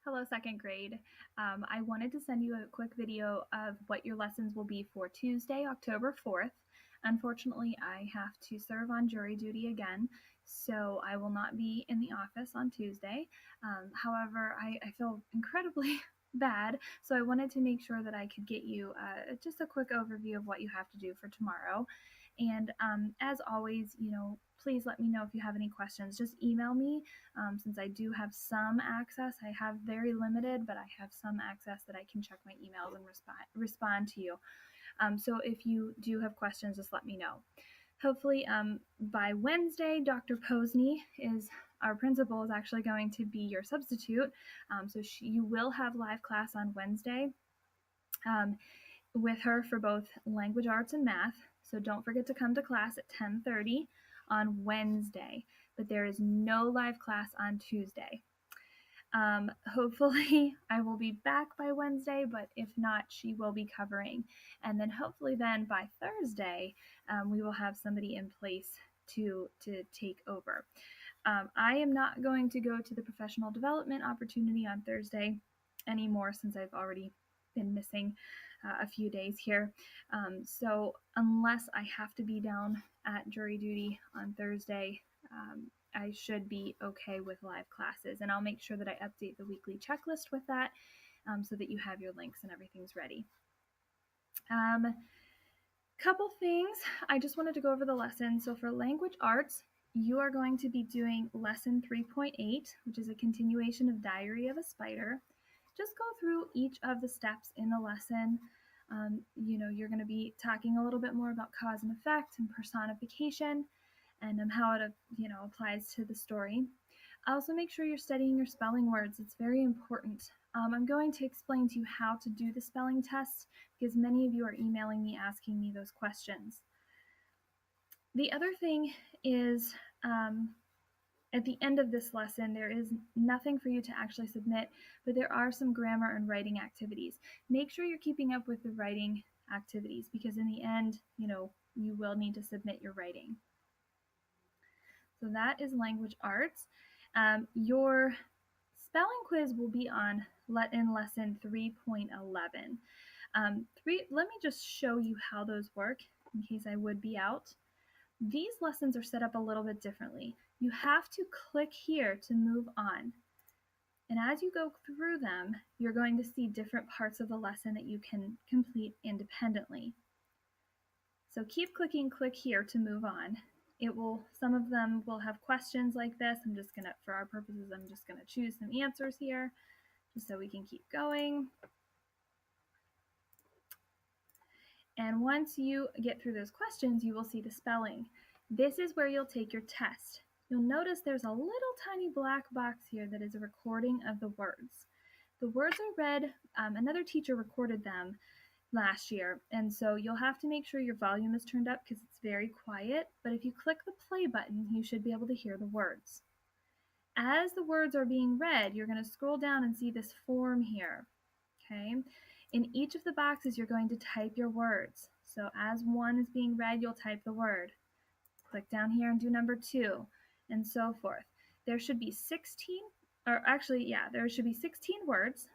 Hello, second grade. I wanted to send you a quick video of what your lessons will be for Tuesday, October 4th. Unfortunately, I have to serve on jury duty again, so I will not be in the office on Tuesday. However, I feel incredibly bad, so I wanted to make sure that I could get you just a quick overview of what you have to do for tomorrow. And as always, please let me know if you have any questions. Just email me. Since I do have some access. I have very limited, but I have some access that I can check my emails and respond to you. So if you do have questions, just let me know. Hopefully by Wednesday, Dr. Posney our principal is actually going to be your substitute. So you will have live class on Wednesday with her for both language arts and math. So don't forget to come to class at 10:30 on Wednesday, but there is no live class on Tuesday. Hopefully I will be back by Wednesday, but if not, she will be covering. And then hopefully then by Thursday, we will have somebody in place to take over. I am not going to go to the professional development opportunity on Thursday anymore since I've already been missing a few days here. So unless I have to be down at jury duty on Thursday, I should be okay with live classes, and I'll make sure that I update the weekly checklist with that so that you have your links and everything's ready. Couple things, I just wanted to go over the lesson. So for language arts, you are going to be doing lesson 3.8, which is a continuation of Diary of a Spider. Just go through each of the steps in the lesson. You're going to be talking a little bit more about cause and effect and personification and how it applies to the story. Also make sure you're studying your spelling words. It's very important. I'm going to explain to you how to do the spelling test because many of you are emailing me asking me those questions. The other thing is at the end of this lesson, there is nothing for you to actually submit, but there are some grammar and writing activities. Make sure you're keeping up with the writing activities because in the end, you will need to submit your writing. So that is language arts. Your spelling quiz will be in lesson 3.11. Let me just show you how those work in case I would be out. These lessons are set up a little bit differently. You have to click here to move on. And as you go through them, you're going to see different parts of the lesson that you can complete independently. So keep clicking, click here to move on. Some of them will have questions like this. For our purposes, I'm just gonna choose some answers here just so we can keep going. And once you get through those questions, you will see the spelling. This is where you'll take your test. You'll notice there's a little tiny black box here that is a recording of the words. The words are read, another teacher recorded them last year, and so you'll have to make sure your volume is turned up because it's very quiet, but if you click the play button, you should be able to hear the words. As the words are being read, you're going to scroll down and see this form here, okay? In each of the boxes, you're going to type your words. So as one is being read, you'll type the word. Click down here and do number 2, and so forth. There should be 16 words.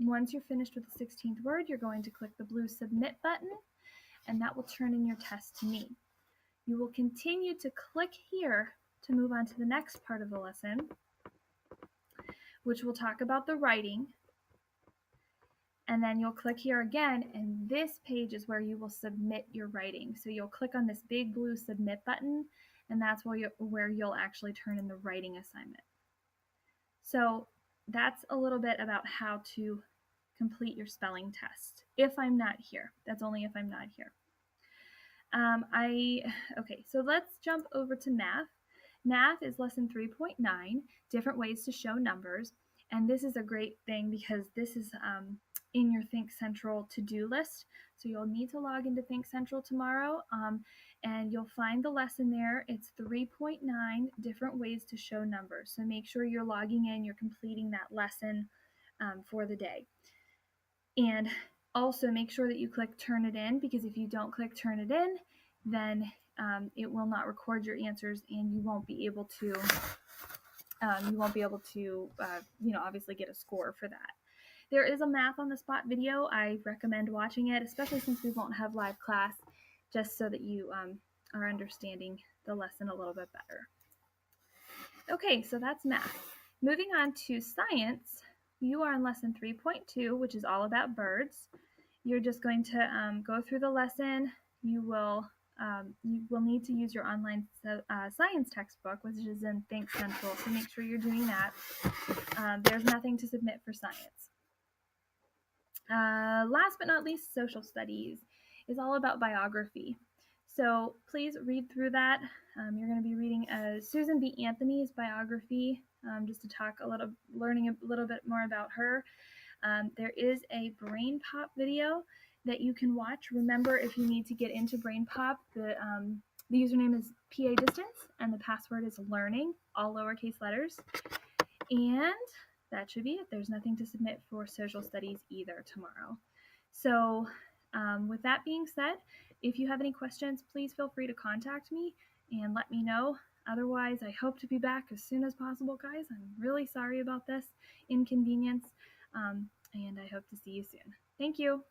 Once you're finished with the 16th word, you're going to click the blue submit button, and that will turn in your test to me. You will continue to click here to move on to the next part of the lesson, which will talk about the writing. And then you'll click here again, and this page is where you will submit your writing. So you'll click on this big blue submit button, and that's where you'll actually turn in the writing assignment. So that's a little bit about how to complete your spelling test. If I'm not here, that's only if I'm not here. Okay, so let's jump over to math. Math is lesson 3.9, different ways to show numbers. And this is a great thing because this is in your Think Central to-do list. So you'll need to log into Think Central tomorrow and you'll find the lesson there. It's 3.9 different ways to show numbers. So make sure you're logging in, you're completing that lesson for the day. And also make sure that you click turn it in, because if you don't click turn it in, then it will not record your answers and you won't be able to you won't be able to, obviously get a score for that. There is a math on the spot video. I recommend watching it, especially since we won't have live class, just so that you are understanding the lesson a little bit better. Okay, so that's math. Moving on to science, you are in lesson 3.2, which is all about birds. You're just going to go through the lesson. You will need to use your online science textbook, which is in Think Central, so make sure you're doing that. There's nothing to submit for science. Last but not least, social studies is all about biography. So please read through that. You're going to be reading Susan B. Anthony's biography, just to learning a little bit more about her. There is a Brain Pop video that you can watch. Remember, if you need to get into Brain Pop, the username is PA Distance and the password is learning, all lowercase letters. And that should be it. There's nothing to submit for social studies either tomorrow. So with that being said, if you have any questions, please feel free to contact me and let me know. Otherwise, I hope to be back as soon as possible, guys. I'm really sorry about this inconvenience, and I hope to see you soon. Thank you.